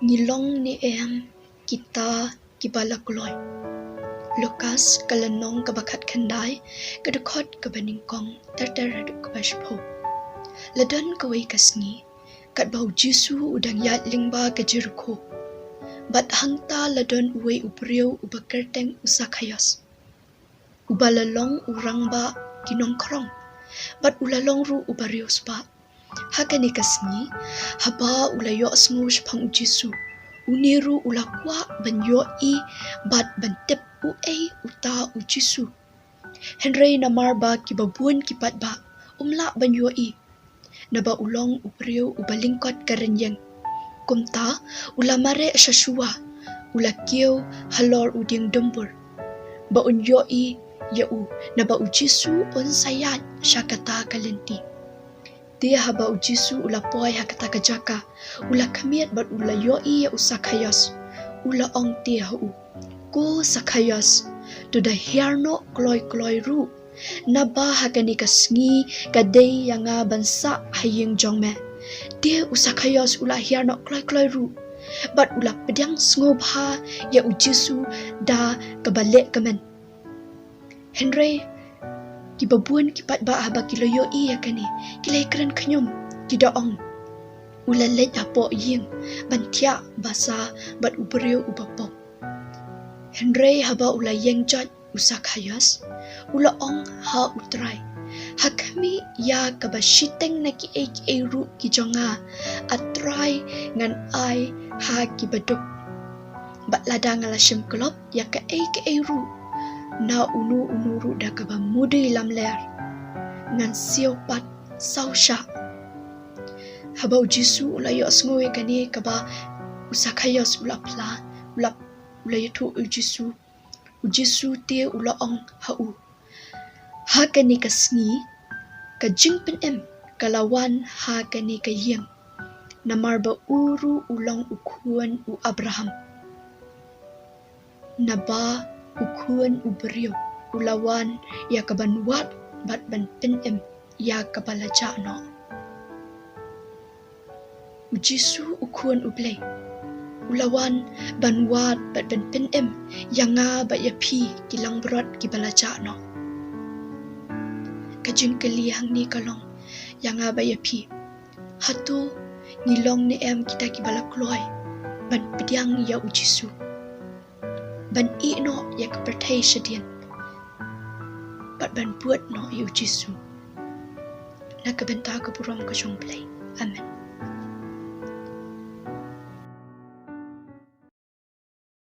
Ngilong ni em kita kibala kloy. Lukas kalanong kabakat kandai kadukot kabaningkong terderaduk kabashpo. Ladan kawai kasngi kat bau Jisu udang yat lingba ke Jericho. Bat hangta ladan uwe ubriu ubakerteng usakayos. Ubalalong urang ba kinongkrong. Bat ulalong ru ubarius ba. Hakani kasngi haba ulayo sngu shpang Jisu. Uniru ulakwa banyo i bat bantep uei uta Jisu. Henry namar ba kibabun kipat ba umla banyo i. Naba ulong ubriu ubalingkot karenyeng. Kumta ulamare shashua ulakiu halor uding dembur. Ba unyo i yau naba Jisu un sayat syakata kalenti. Dia haba Jisu ulapoy hakata kajaka ula kamiat bat ula yoi ya usakayos ula ong tia hu ko sakayos to the hierno kloy ru naba hakani kasngi kadai yang bansa hayeng jongme dia usakayos ula hierno kloy ru bat ula pedang sngoba ya Jisu da kabalik kamen Henry kibabuan kipat ba haba kiloyo iya kani kilay keren kenyum kidaong ulalet apo ying bantia basa bat ubriu ubapok Henry haba ulayeng jat usakayas ulaong ha utray hakami ya kabashiteng na ki ru kijonga atray ngan ai ha kibaduk bat ladang alasim kelop ya ka ru na unu ru da kaba mudi lam ler ngan siopat sausha habau Jisu ulayo sngoe kani kaba usakayos ulapla ulayo tu Jisu te ulaong hau ha kani kasngi ka jingpen em kalawan ha kani kayeng namar ba uru ulong ukuan u Abraham naba ukuan uberiu ulawan ya kabanwat bat ban penem ya kabalaja no Jisu ukuan ublay ulawan banwat bat ban penem yanga bat yapi kilang berat kibalaja no kajing kelihang ni kalong yanga bat yapi hatu ngilong ni em kita kibala kloy ban pediang ya Jisu ban i no ya kepertai sedian bat ban buat no ya Jisu nak kebentar keburam ke jong play amen.